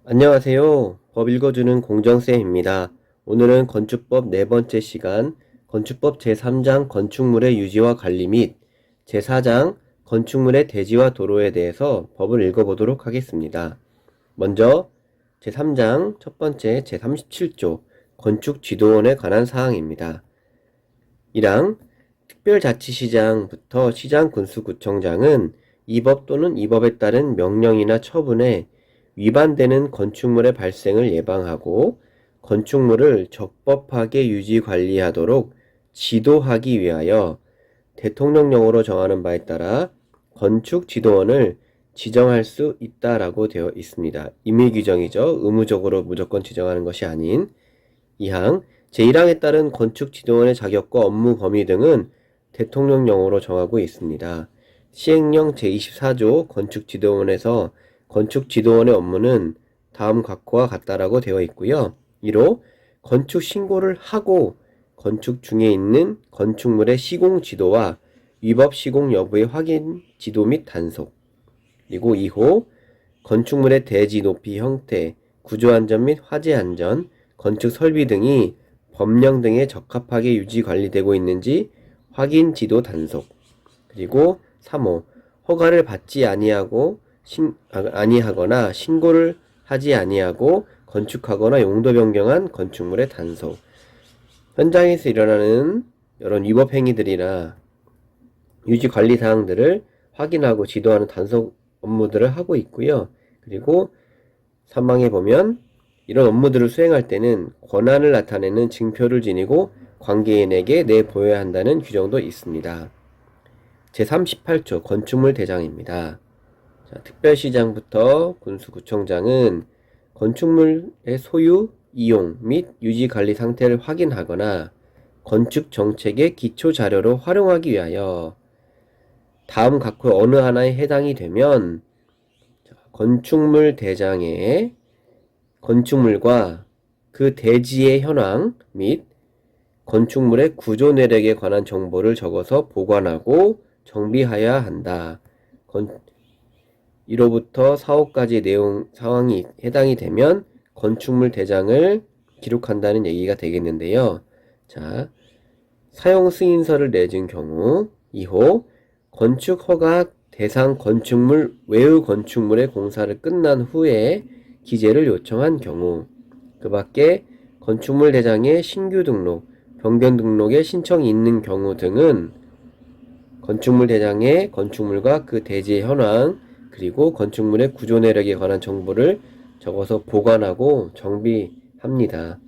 안녕하세요. 법 읽어주는 공정쌤입니다. 오늘은 건축법 네 번째 시간, 건축법 제3장 건축물의 유지와 관리 및 제4장 건축물의 대지와 도로에 대해서 법을 읽어보도록 하겠습니다. 먼저 제3장 첫 번째 제37조 건축지도원에 관한 사항입니다. 1항 특별자치시장부터 시장군수구청장은 이 법 또는 이 법에 따른 명령이나 처분에 위반되는 건축물의 발생을 예방하고 건축물을 적법하게 유지 관리하도록 지도하기 위하여 대통령령으로 정하는 바에 따라 건축지도원을 지정할 수 있다라고 되어 있습니다. 임의규정이죠. 의무적으로 무조건 지정하는 것이 아닌. 2항 제1항에 따른 건축지도원의 자격과 업무 범위 등은 대통령령으로 정하고 있습니다. 시행령 제24조 건축지도원에서 건축지도원의 업무는 다음 각호와 같다라고 되어 있고요. 1호 건축 신고를 하고 건축 중에 있는 건축물의 시공 지도와 위법 시공 여부의 확인 지도 및 단속. 그리고 2호 건축물의 대지 높이 형태, 구조 안전 및 화재 안전, 건축 설비 등이 법령 등에 적합하게 유지 관리되고 있는지 확인 지도 단속. 그리고 3호 허가를 받지 아니하거나 신고를 하지 아니하고 건축하거나 용도 변경한 건축물의 단속. 현장에서 일어나는 이런 위법 행위들이나 유지 관리 사항들을 확인하고 지도하는 단속 업무들을 하고 있고요. 그리고 3항에 보면 이런 업무들을 수행할 때는 권한을 나타내는 증표를 지니고 관계인에게 내보여야 한다는 규정도 있습니다. 제38조 건축물 대장입니다. 특별시장부터 군수구청장은 건축물의 소유, 이용 및 유지 관리 상태를 확인하거나 건축 정책의 기초 자료로 활용하기 위하여 다음 각호 어느 하나에 해당이 되면 건축물 대장의 건축물과 그 대지의 현황 및 건축물의 구조 내력에 관한 정보를 적어서 보관하고 정비하여야 한다. 1호부터 4호까지 내용 상황이 해당이 되면 건축물 대장을 기록한다는 얘기가 되겠는데요. 자, 사용 승인서를 내준 경우 2호 건축 허가 대상 건축물 외의 건축물의 공사를 끝난 후에 기재를 요청한 경우 그 밖에 건축물 대장의 신규 등록, 변경 등록에 신청이 있는 경우 등은 건축물 대장의 건축물과 그 대지의 현황 그리고 건축물의 구조 내력에 관한 정보를 적어서 보관하고 정비합니다.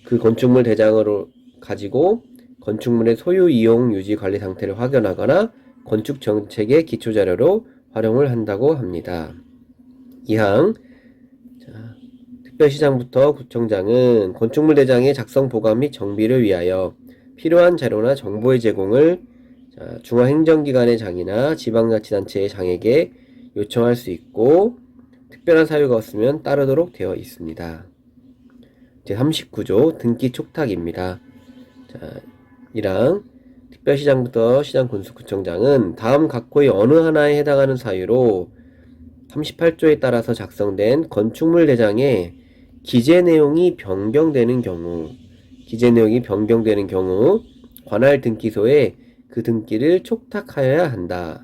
그 건축물 대장으로 가지고 건축물의 소유, 이용, 유지, 관리 상태를 확인하거나 건축 정책의 기초 자료로 활용을 한다고 합니다. 2항 특별시장부터 구청장은 건축물 대장의 작성 보관 및 정비를 위하여 필요한 자료나 정보의 제공을 중앙행정기관의 장이나 지방자치단체의 장에게 요청할 수 있고 특별한 사유가 없으면 따르도록 되어 있습니다. 제39조 등기 촉탁입니다. 1항 특별시장부터 시장군수구청장은 다음 각호의 어느 하나에 해당하는 사유로 38조에 따라서 작성된 건축물 대장의 기재 내용이 변경되는 경우 관할 등기소에 그 등기를 촉탁하여야 한다.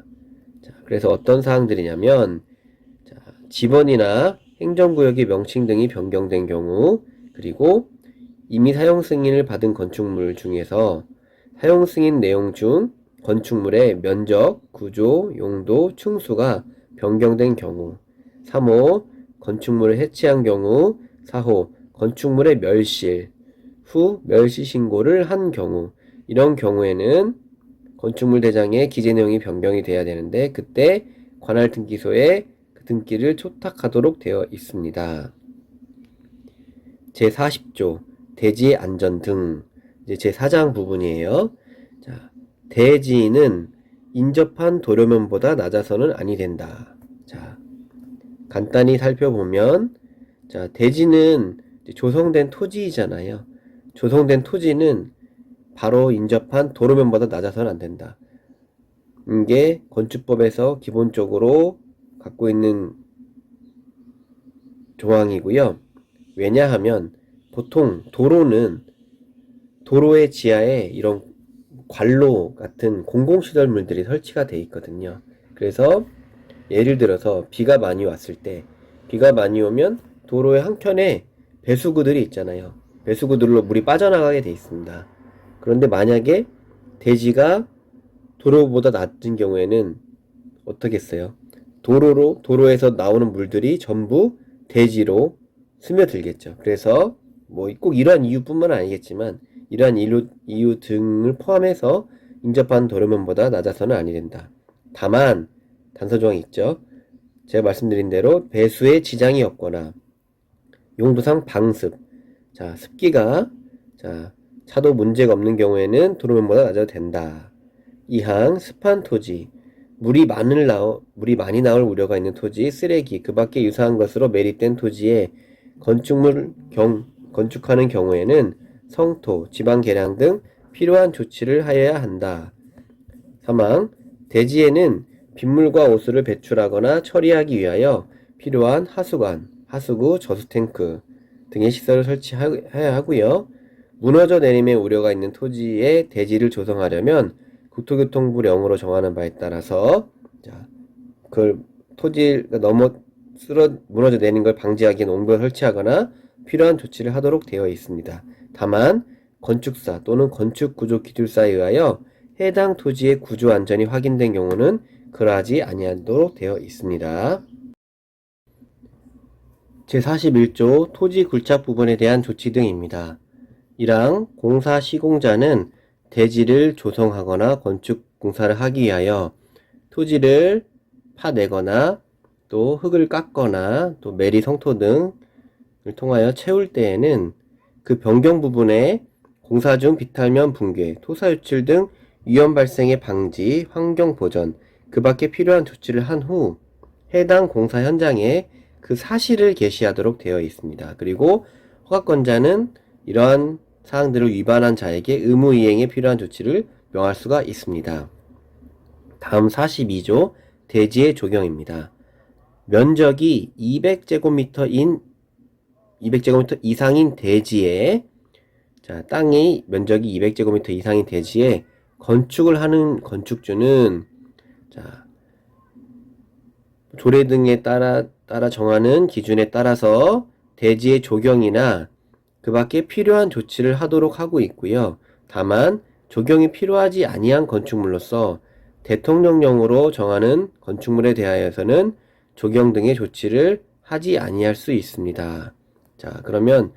그래서 어떤 사항들이냐면 지번이나 행정구역의 명칭 등이 변경된 경우 그리고 이미 사용 승인을 받은 건축물 중에서 사용 승인 내용 중 건축물의 면적, 구조, 용도, 층수가 변경된 경우 3호 건축물을 해체한 경우 4호 건축물의 멸실 후 멸시 신고를 한 경우 이런 경우에는 건축물 대장의 기재 내용이 변경이 돼야 되는데 그때 관할 등기소에 그 등기를 촉탁하도록 되어 있습니다. 제40조 대지 안전 등 이제 제4장 부분이에요. 자, 대지는 인접한 도로면보다 낮아서는 아니 된다. 자, 간단히 살펴보면 자, 대지는 조성된 토지이잖아요. 조성된 토지는 바로 인접한 도로면보다 낮아서는 안 된다. 이게 건축법에서 기본적으로 갖고 있는 조항이고요. 왜냐하면 보통 도로의 지하에 이런 관로 같은 공공시설물들이 설치가 돼 있거든요. 그래서 예를 들어서 비가 많이 왔을 때, 비가 많이 오면 도로의 한켠에 배수구들이 있잖아요. 배수구들로 물이 빠져나가게 돼 있습니다. 그런데 만약에 대지가 도로보다 낮은 경우에는 어떻겠어요? 도로에서 나오는 물들이 전부 대지로 스며들겠죠. 그래서 뭐 꼭 이러한 이유뿐만 아니겠지만 이러한 이유 등을 포함해서 인접한 도로면보다 낮아서는 아니 된다. 다만 단서조항이 있죠. 제가 말씀드린 대로 배수에 지장이 없거나 용도상 방습, 자 습기가 차도 문제가 없는 경우에는 도로면보다 낮아도 된다. 이항 습한 토지, 물이 많이 나올 우려가 있는 토지, 쓰레기, 그 밖에 유사한 것으로 매립된 토지에 건축하는 경우에는 성토, 지방 개량 등 필요한 조치를 하여야 한다. 사망, 대지에는 빗물과 오수를 배출하거나 처리하기 위하여 필요한 하수관, 하수구, 저수탱크 등의 시설을 설치해야 하고요. 무너져 내림의 우려가 있는 토지에 대지를 조성하려면 국토교통부 령으로 정하는 바에 따라서 그 토지가 무너져 내리는 걸 방지하기 위해 옹벽을 설치하거나 필요한 조치를 하도록 되어 있습니다. 다만 건축사 또는 건축구조기술사에 의하여 해당 토지의 구조 안전이 확인된 경우는 그러하지 아니하도록 되어 있습니다. 제41조 토지 굴착 부분에 대한 조치 등입니다. 1항 공사 시공자는 대지를 조성하거나 건축 공사를 하기 위하여 토지를 파내거나 또 흙을 깎거나 또 매리 성토 등을 통하여 채울 때에는 그 변경 부분에 공사 중 비탈면 붕괴, 토사 유출 등 위험 발생의 방지, 환경 보전, 그 밖에 필요한 조치를 한 후 해당 공사 현장에 그 사실을 게시하도록 되어 있습니다. 그리고 허가권자는 이러한 사항들을 위반한 자에게 의무이행에 필요한 조치를 명할 수가 있습니다. 다음 42조 대지의 조경입니다. 면적이 200제곱미터 이상인 대지에 땅의 면적이 200제곱미터 이상인 대지에 건축을 하는 건축주는 조례 등에 따라 정하는 기준에 따라서 대지의 조경이나 그 밖에 필요한 조치를 하도록 하고 있고요. 다만 조경이 필요하지 아니한 건축물로서 대통령령으로 정하는 건축물에 대하여서는 조경 등의 조치를 하지 아니할 수 있습니다. 그러면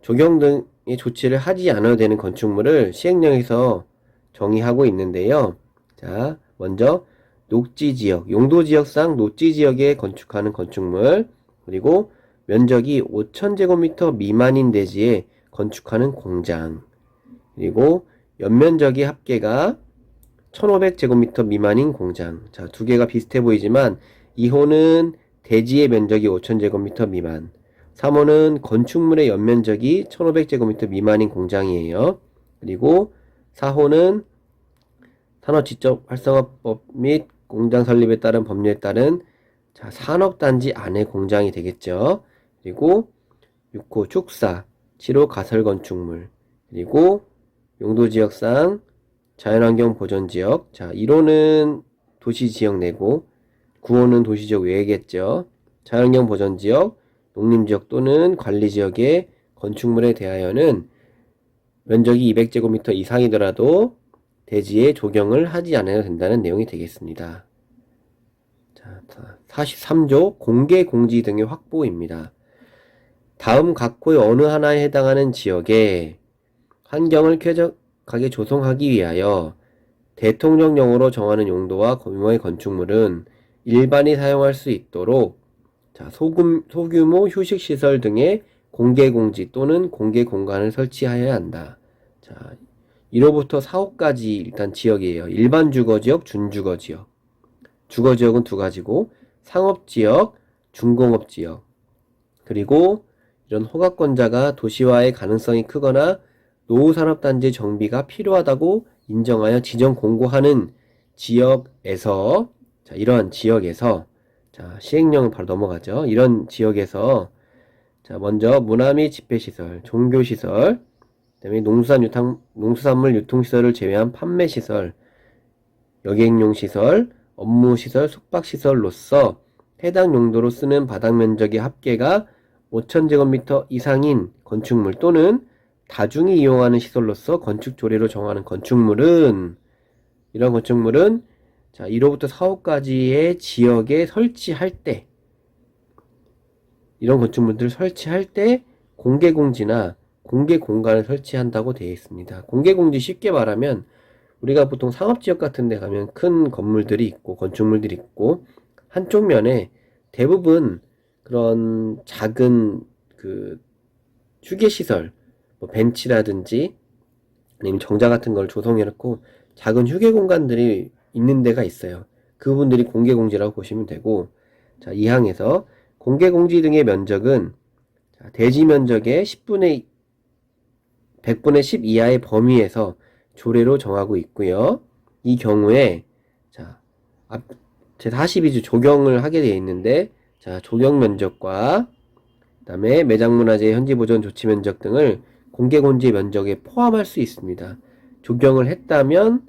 조경 등의 조치를 하지 않아도 되는 건축물을 시행령에서 정의하고 있는데요. 먼저 녹지지역, 용도지역상 녹지지역에 건축하는 건축물, 그리고 면적이 5,000제곱미터 미만인 대지에 건축하는 공장, 그리고 연면적이 합계가 1,500제곱미터 미만인 공장. 두 개가 비슷해 보이지만 2호는 대지의 면적이 5,000제곱미터 미만, 3호는 건축물의 연면적이 1,500제곱미터 미만인 공장이에요. 그리고 4호는 산업지적활성화법 및 공장 설립에 따른 법률에 따른 산업단지 안의 공장이 되겠죠. 그리고 6호 축사, 7호 가설건축물, 그리고 용도지역상 자연환경 보전지역, 1호는 도시지역 내고 9호는 도시지역 외겠죠. 자연환경 보전지역, 농림지역 또는 관리지역의 건축물에 대하여는 면적이 200제곱미터 이상이더라도 대지에 조경을 하지 않아야 된다는 내용이 되겠습니다. 43조 공개공지 등의 확보입니다. 다음 각호의 어느 하나에 해당하는 지역에 환경을 쾌적하게 조성하기 위하여 대통령령으로 정하는 용도와 규모의 건축물은 일반이 사용할 수 있도록 소규모 휴식시설 등의 공개공지 또는 공개공간을 설치하여야 한다. 1호부터 4호까지 일단 지역이에요. 일반 주거지역, 준주거지역. 주거지역은 두 가지고 상업지역, 중공업지역, 그리고 이런 허가권자가 도시화의 가능성이 크거나 노후산업단지 정비가 필요하다고 인정하여 지정 공고하는 지역에서 이러한 지역에서 시행령을 바로 넘어가죠. 이런 지역에서 자, 먼저 문화 및 집회시설, 종교시설, 그다음에 농수산물 유통시설을 제외한 판매시설, 여객용시설, 업무시설, 숙박시설로서 해당 용도로 쓰는 바닥면적의 합계가 5,000제곱미터 이상인 건축물 또는 다중이 이용하는 시설로서 건축조례로 정하는 건축물은 이런 건축물은 자 1호부터 4호까지의 지역에 설치할 때 이런 건축물들을 설치할 때 공개공지나 공개공간을 설치한다고 되어 있습니다. 공개공지 쉽게 말하면 우리가 보통 상업지역 같은 데 가면 큰 건물들이 있고 건축물들이 있고 한쪽 면에 대부분 그런 작은 그 휴게시설 뭐 벤치라든지 아니면 정자 같은 걸 조성해 놓고 작은 휴게 공간들이 있는 데가 있어요. 그분들이 공개공지라고 보시면 되고 자 2항에서 공개공지 등의 면적은 자, 대지 면적의 100분의 10 이하의 범위에서 조례로 정하고 있고요. 이 경우에 자, 제42조 조경을 하게 되어 있는데 자, 조경 면적과 그다음에 매장문화재 현지 보존 조치 면적 등을 공개공지 면적에 포함할 수 있습니다. 조경을 했다면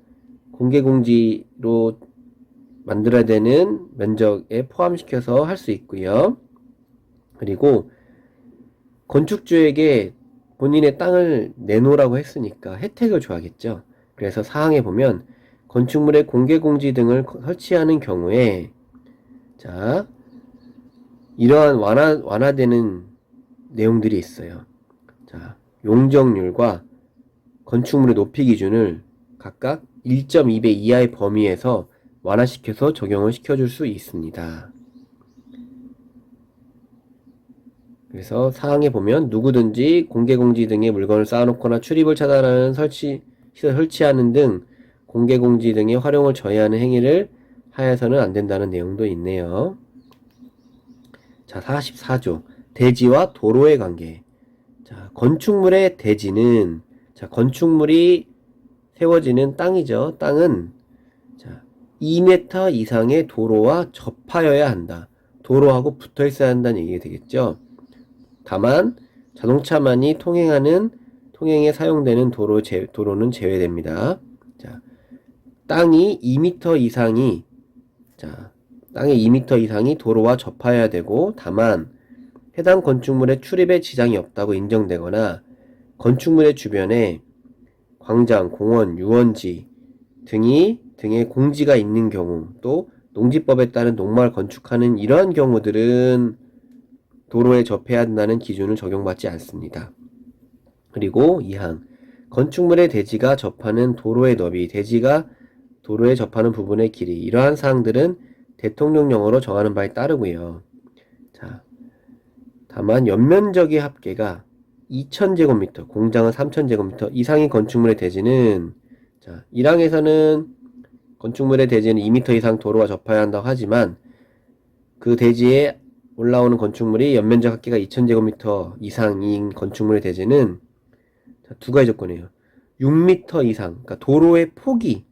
공개공지로 만들어야 되는 면적에 포함시켜서 할 수 있고요. 그리고 건축주에게 본인의 땅을 내놓으라고 했으니까 혜택을 줘야겠죠. 그래서 사항에 보면 건축물의 공개공지 등을 설치하는 경우에 자 이러한 완화되는 내용들이 있어요. 자 용적률과 건축물의 높이 기준을 각각 1.2배 이하의 범위에서 완화시켜서 적용을 시켜줄 수 있습니다. 그래서 사항에 보면 누구든지 공개공지 등의 물건을 쌓아놓거나 출입을 차단하는 시설 설치하는 등 공개공지 등의 활용을 저해하는 행위를 하여서는 안 된다는 내용도 있네요. 자, 44조 대지와 도로의 관계. 자, 건축물의 대지는 자, 건축물이 세워지는 땅이죠. 땅은 자, 2m 이상의 도로와 접하여야 한다. 도로하고 붙어 있어야 한다는 얘기가 되겠죠. 다만 자동차만이 통행에 사용되는 도로는 제외됩니다. 자, 땅이 2m 이상이 땅의 2m 이상이 도로와 접하여야 되고 다만 해당 건축물의 출입에 지장이 없다고 인정되거나 건축물의 주변에 광장, 공원, 유원지 등의 공지가 있는 경우 또 농지법에 따른 농마을 건축하는 이러한 경우들은 도로에 접해야 한다는 기준을 적용받지 않습니다. 그리고 2항 건축물의 대지가 접하는 도로의 너비, 대지가 도로에 접하는 부분의 길이 이러한 사항들은 대통령령으로 정하는 바에 따르고요. 자, 다만 연면적의 합계가 2,000제곱미터, 공장은 3,000제곱미터 이상의 건축물의 대지는 자, 1항에서는 건축물의 대지는 2m 이상 도로와 접해야 한다고 하지만 그 대지에 올라오는 건축물이 연면적 합계가 2,000제곱미터 이상인 건축물의 대지는 두 가지 조건이에요. 6m 이상, 그러니까 도로의 폭이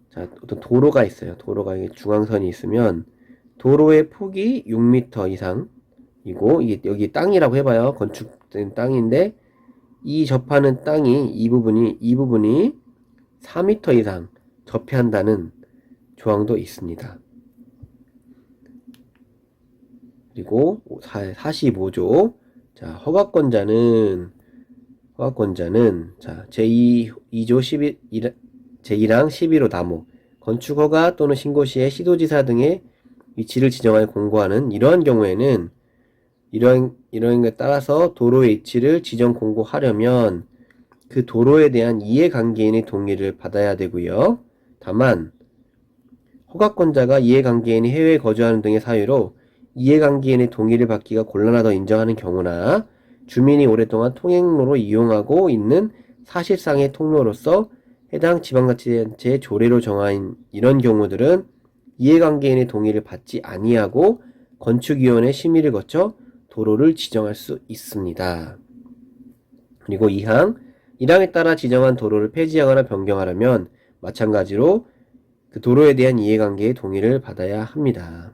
자, 어떤 도로가 있어요. 도로가 중앙선이 있으면 도로의 폭이 6m 이상이고 이게 여기 땅이라고 해봐요. 건축된 땅인데 이 접하는 땅이 이 부분이 4m 이상 접해야 한다는 조항도 있습니다. 그리고 45조 자 허가권자는 자 제2조 11제1항 11호 나무 건축허가 또는 신고시에 시도지사 등의 위치를 지정하여 공고하는 이러한 경우에는 이러한 것에 따라서 도로의 위치를 지정 공고하려면 그 도로에 대한 이해관계인의 동의를 받아야 되고요. 다만 허가권자가 이해관계인이 해외에 거주하는 등의 사유로 이해관계인의 동의를 받기가 곤란하다고 인정하는 경우나 주민이 오랫동안 통행로로 이용하고 있는 사실상의 통로로서 해당 지방자치단체의 조례로 정한 이런 경우들은 이해관계인의 동의를 받지 아니하고 건축위원회 심의를 거쳐 도로를 지정할 수 있습니다. 그리고 2항 1항에 따라 지정한 도로를 폐지하거나 변경하려면 마찬가지로 그 도로에 대한 이해관계의 동의를 받아야 합니다.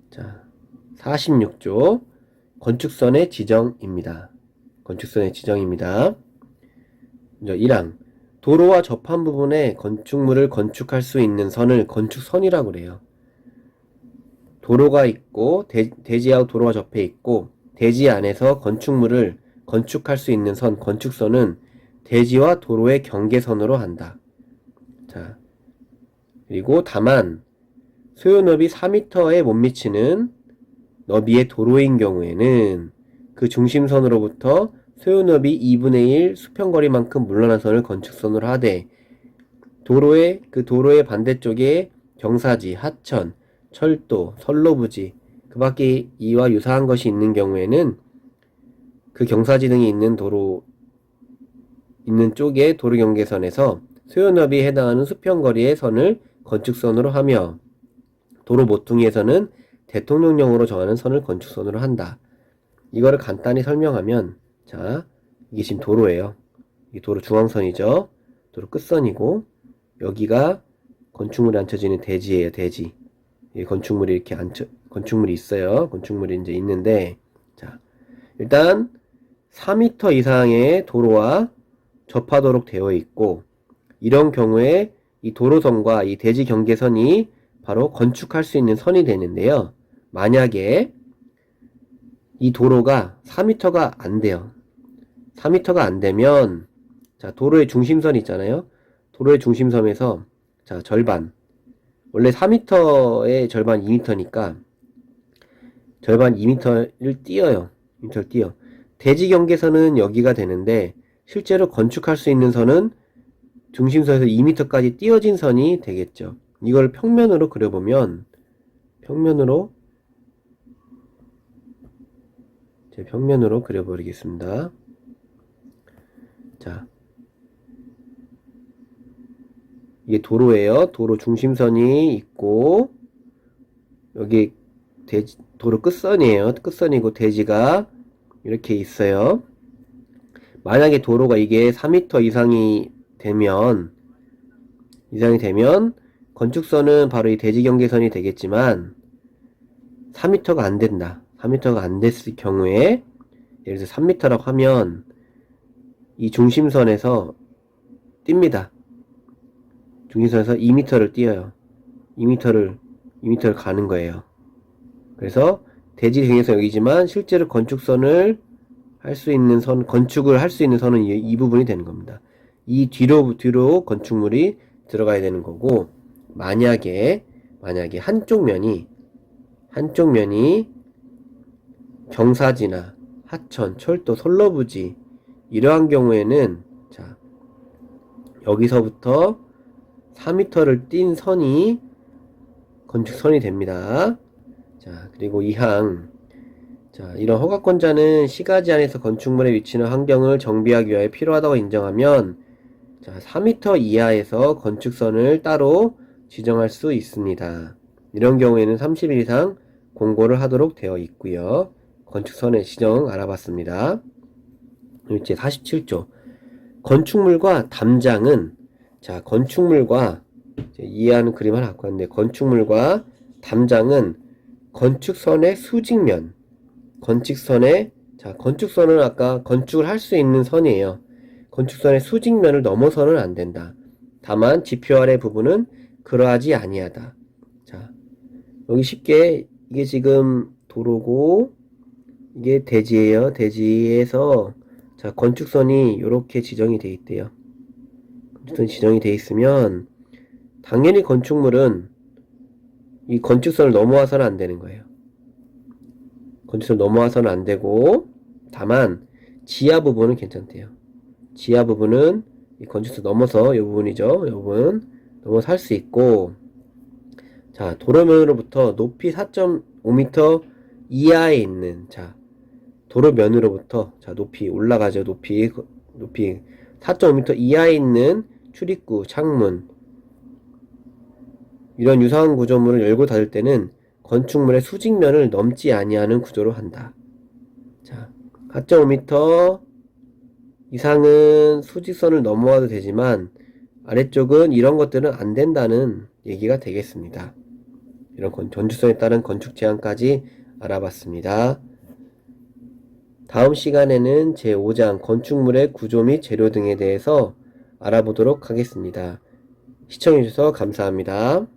자, 46조 건축선의 지정입니다. 건축선의 지정입니다. 먼저 1항 도로와 접한 부분에 건축물을 건축할 수 있는 선을 건축선이라고 그래요. 도로가 있고 대지하고 도로가 접해 있고 대지 안에서 건축물을 건축할 수 있는 선, 건축선은 대지와 도로의 경계선으로 한다. 자, 그리고 다만 소요너비 4m에 못 미치는 너비의 도로인 경우에는 그 중심선으로부터 소요너비 2분의 1 수평거리만큼 물러난 선을 건축선으로 하되 그 도로의 반대쪽에 경사지, 하천, 철도, 선로부지 그 밖에 이와 유사한 것이 있는 경우에는 그 경사지 등이 있는 있는 쪽의 도로 경계선에서 소요너비에 해당하는 수평거리의 선을 건축선으로 하며 도로 모퉁이에서는 대통령령으로 정하는 선을 건축선으로 한다. 이거를 간단히 설명하면 자, 이게 지금 도로예요. 이게 도로 중앙선이죠. 도로 끝선이고 여기가 건축물이 앉혀지는 대지예요. 대지. 건축물이 이렇게 건축물이 있어요. 건축물이 이제 있는데 자, 일단 4m 이상의 도로와 접하도록 되어 있고 이런 경우에 이 도로선과 이 대지 경계선이 바로 건축할 수 있는 선이 되는데요. 만약에 이 도로가 4m가 안 돼요. 4m가 안 되면 자, 도로의 중심선 있잖아요. 도로의 중심선에서 자, 절반. 원래 4m의 절반 2m니까 절반 2m를 띄어요. 2m를 띄어. 대지 경계선은 여기가 되는데 실제로 건축할 수 있는 선은 중심선에서 2m까지 띄어진 선이 되겠죠. 이걸 평면으로 그려보면 평면으로 그려버리겠습니다. 자, 이게 도로예요. 도로 중심선이 있고 여기 도로 끝선이에요. 끝선이고 대지가 이렇게 있어요. 만약에 도로가 이게 4m 이상이 되면 건축선은 바로 이 대지 경계선이 되겠지만 4m가 안 된다. 4m가 안 됐을 경우에 예를 들어서 3m라고 하면 이 중심선에서 띱니다. 중심선에서 2m를 띄어요. 2m를 가는 거예요. 그래서 대지 경계선 여기지만 실제로 건축을 할 수 있는 선은 이 부분이 되는 겁니다. 이 뒤로 건축물이 들어가야 되는 거고 만약에 한쪽 면이 경사지나 하천, 철도, 선로부지 이러한 경우에는 자, 여기서부터 4m를 띈 선이 건축선이 됩니다. 자, 그리고 2항 자, 이런 허가권자는 시가지 안에서 건축물의 위치나 환경을 정비하기 위하여 필요하다고 인정하면 자, 4m 이하에서 건축선을 따로 지정할 수 있습니다. 이런 경우에는 30일 이상 공고를 하도록 되어 있고요. 건축선의 지정 알아봤습니다. 이제 47조 건축물과 담장은 자, 건축물과 이해하는 그림 하나 갖고 왔는데 건축물과 담장은 건축선의 수직면 건축선은 아까 건축을 할 수 있는 선이에요. 건축선의 수직면을 넘어서는 안 된다. 다만 지표 아래 부분은 그러하지 아니하다. 자, 여기 쉽게 이게 지금 도로고 이게 대지예요. 대지에서 자, 건축선이 이렇게 지정이 돼 있대요. 건축선이 지정이 돼 있으면 당연히 건축물은 이 건축선을 넘어와서는 안 되는 거예요. 건축선 넘어와서는 안 되고 다만 지하 부분은 괜찮대요. 지하 부분은 이 건축선 넘어서 이 부분이죠. 이 부분 넘어서 할 수 있고 자, 도로면으로부터 높이 4.5m 이하에 있는 자, 도로면으로부터 자, 높이 올라가죠. 높이 4.5m 이하에 있는 출입구, 창문 이런 유사한 구조물을 열고 닫을 때는 건축물의 수직면을 넘지 아니하는 구조로 한다. 자, 4.5m 이상은 수직선을 넘어와도 되지만 아래쪽은 이런 것들은 안 된다는 얘기가 되겠습니다. 이런 건축선에 따른 건축 제한까지 알아봤습니다. 다음 시간에는 제5장 건축물의 구조 및 재료 등에 대해서 알아보도록 하겠습니다. 시청해주셔서 감사합니다.